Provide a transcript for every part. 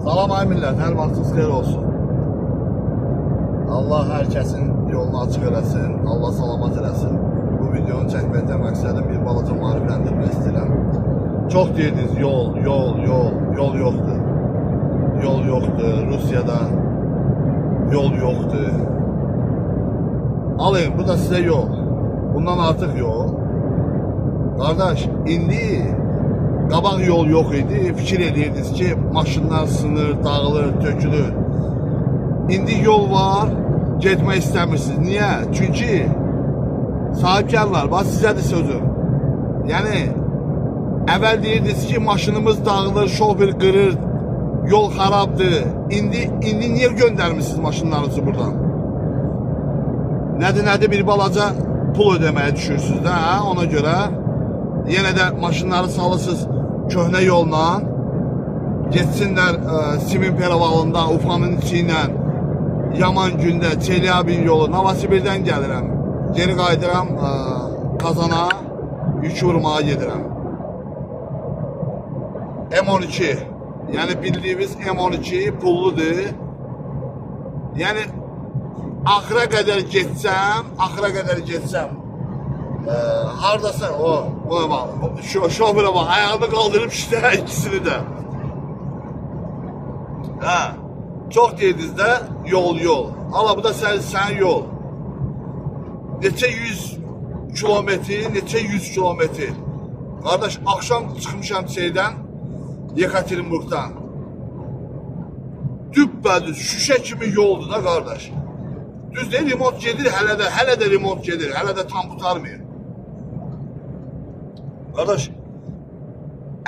Salam ay millət, hər vaxtınız xeyir olsun. Allah hər kəsin yolunu açıq eləsin, Allah salamat eləsin. Bu videonu çəkməkdə məqsədim bir balaca maarifləndirmək istəyirəm. Çox deyirdiniz, yol yoxdur. Yol yoxdur, Rusiyada yol yoxdur. Alın, bu da sizə yol. Bundan artıq yol. Qardaş, indi qabaq yol yox idi, fikir edirdiniz ki, maşınlar sınır, dağılır, tökülür. İndi yol var, getmək istəmirsiniz. Niyə? Çünki sahibkarlar, bax sizədir sözüm. Yəni, əvvəl deyirdiniz ki, maşınımız dağılır, şofer qırır, yol xarabdır. İndi niyə göndərmişsiniz maşınlarınızı buradan? Nədir, bir balaca pul ödəməyə düşürsünüz də, hə? Ona görə yenə də maşınları salırsınız köhnə yolla, geçsinlər Simin Perevalından, Ufanın içi ilə, Yaman gündə, Çelyabin yolu, Novosibirdən gəlirəm. Geri qaydıram Kazana, yük vurmağa gedirəm. M12, yəni bildiyimiz M12 pulludur. Yəni, axıra qədər getsəm, haradasa buna bax, şoföre bax, ayağını qaldırıb işte ikisini də. Hə, çox deyirdiniz də yol. Allah, bu da sən yol. Neçə 100 kilometr, neçə 100 kilometr. Qardaş, axşam çıxmışam şeydən, Yekaterinburgdan. Düppədüz, şüşə kimi yoldur da qardaş. Düz deyil, remont gedir, hələ də remont gedir, hələ də tam qutarmıyor. Qardaş,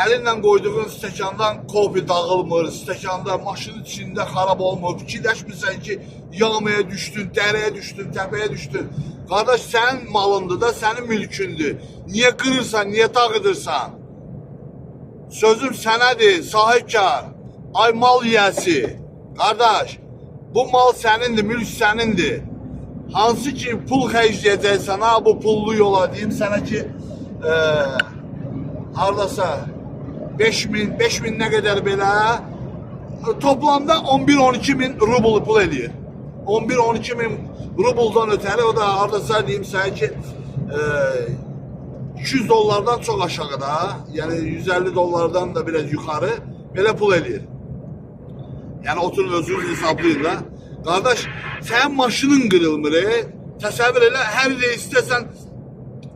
əlinlə qoyduğun stəkandan kopi dağılmır, stəkanda maşının içində xarab olmur, fikirləşmirsən ki, yağmaya düşdün, dərəyə düşdün, təpəyə düşdün. Qardaş, sənin malındır da, sənin mülkündür. Niyə qırırsan, niyə dağıdırsan? Sözüm sənədir, sahibkar, ay mal yiyəsi. Qardaş, bu mal sənindir, mülk sənindir. Hansı ki pul xərcləyəcəksən, ha, bu pullu yola deyim sənə ki, haradasa 5.000 nə qədər belə, toplamda 11-12 min rubl pul eləyir. 11-12 min rubldan ötəri, o da haradasa deyim sənə ki, 200 dollardan çox aşağıda, yəni 150 dollardan da biraz yuxarı, belə pul eləyir. Yəni oturun özünüz hesablayın da. Qardaş, sənin maşının qırılmır, təsəvvür elə, hər il istəsən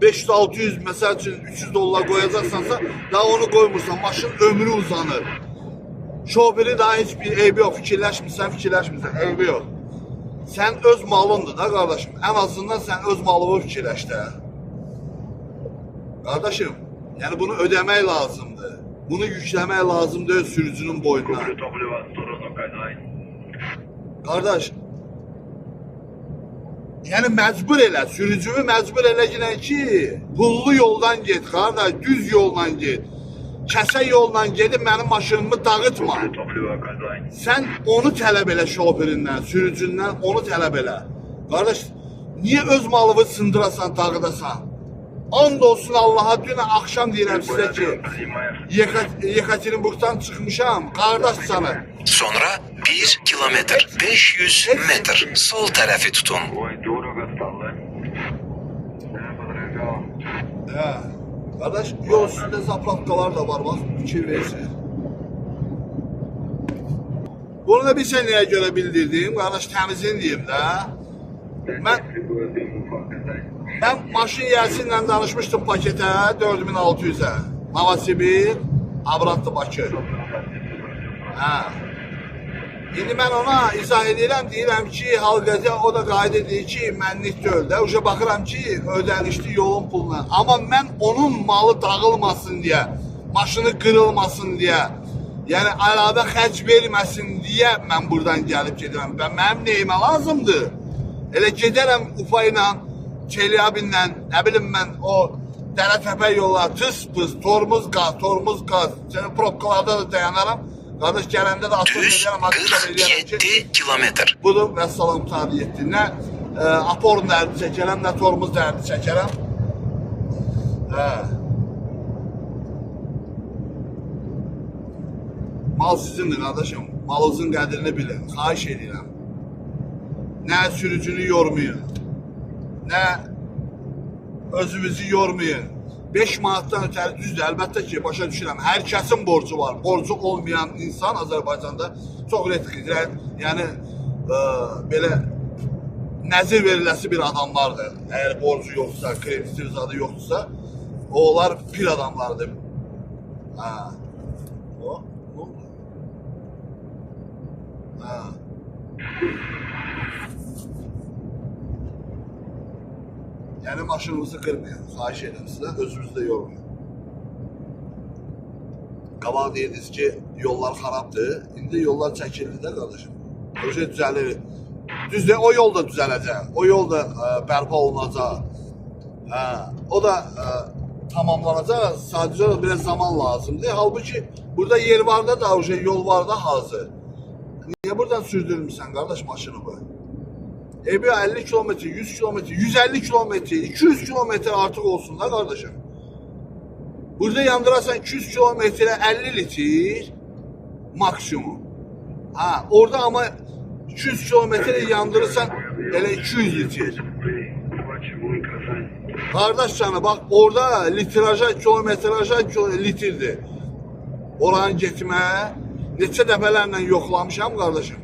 500-600, məsəl üçün 300 dollar qoyacaqsansa, daha onu qoymursan, maşın ömrü uzanır. Şoferi daha heç bir eybi yox, fikirləşmirsən, eybi yox. Sən öz malındır da qardaşım, ən azından sən öz malını fikirləş də. Qardaşım, yəni bunu ödəmək lazımdır. Bunu yükləmək lazımdır öz sürücünün boynuna. Qardaş, yəni məcbur elə, sürücünü məcbur elə ki, pullu yoldan get, qardaş, düz yoldan get. Kəsə yoldan gedib mənim maşınımı dağıtma. Sən onu tələb elə şoferindən, sürücündən onu tələb elə. Qardaş, niyə öz malını sındırasan, dağıdasan? And olsun Allaha, dünə axşam deyirəm sizə ki, Yekaterinburgdan çıxmışam, qardaş sana. Sonra 1 kilometr, 500 metr sol tərəfi tutun. Qardaş, yol üstündə zapravkalar da var, bax, fikir versin. Bunu da bir şey nəyə görə bildirdim, qardaş, təmizin deyim də. Mən maşın yiyəsi ilə danışmışdım paketə 4600-ə. Novosibir, Abratlı, Bakı. İndi mən ona izah edirəm, deyirəm ki, halqəzə o da qayda deyir ki, mənlik deyil də. Uca baxıram ki, ödənişli yolun puluna. Amma mən onun malı dağılmasın deyə, maşını qırılmasın deyə, yəni əlavə xərc verməsin deyə mən buradan gəlib gedirəm. Mənim neyimə lazımdır? Elə gedərəm Ufa ilə, Çelyabinlə, nə bilim mən o dərə təpə yollar, tıs-pıs, tormuz qaz, probkalarda da dayanaram. Qardaş, gələndə də Düz 47 kilometr. Budur, və salam tarih etdi. Nə apor dərdi çəkərəm, nə tormuz dərdi çəkərəm. Mal sizindir kardeşim. Malınızın qədrini bilin. Xahiş edirəm. Nə sürücünü yormayın. Nə özünüzü yormayın. 5 manatdan ötəri düzdür. Əlbəttə ki, başa düşürəm. Hər kəsin borcu var. Borcu olmayan insan Azərbaycanda çox redkidir. Yəni belə nəzir veriləsi bir adamlardır. Əgər borcu yoxsa, krediti zadı yoxsa, onlar pir adamlardır. Ha. O, ne oldu? Ha. Yəni maşınınızı qırmayın, xahiş edirəm sizə, özünüzü də yormayın. Qabaq deyirdiniz ki, yollar xarabdır, indi yollar çəkildi də qardaşım. O şey düzəlir. Düzdür, o yol da düzələcək, o yol da bərpa olunacaq. O da tamamlanacaq, sadəcə biraz zaman lazımdır. Halbuki burada yer var da, o şey yol var da hazır. Niyə buradan sürdürmüşsən qardaş maşını bu? Bir 50 kilometre, 100 kilometre, 150 kilometre, 200 kilometre artık olsun da kardeşim. Burada yandırarsan 200 kilometre 50 litre maksimum. Ha, orada ama 200 kilometre yandırırsan elə 200 litre. Kardeş canı bak orada litraja, kilometraja litrdir. Oranın getməyə neçə dəfələrlə yoxlamışam kardeşim.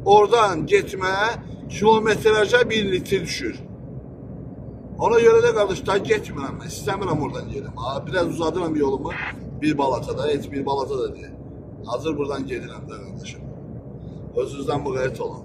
Oradan getməyə kilometraja 1 litre düşür. Ona göre de kardeş daha getmirəm mən. İstəmirəm oradan gedim. Biraz uzadıram yolumu. Bir balatada, heç bir balata da deyil. Hazır buradan gedirəm də kardeşim. Özünüzdən müğayət olun.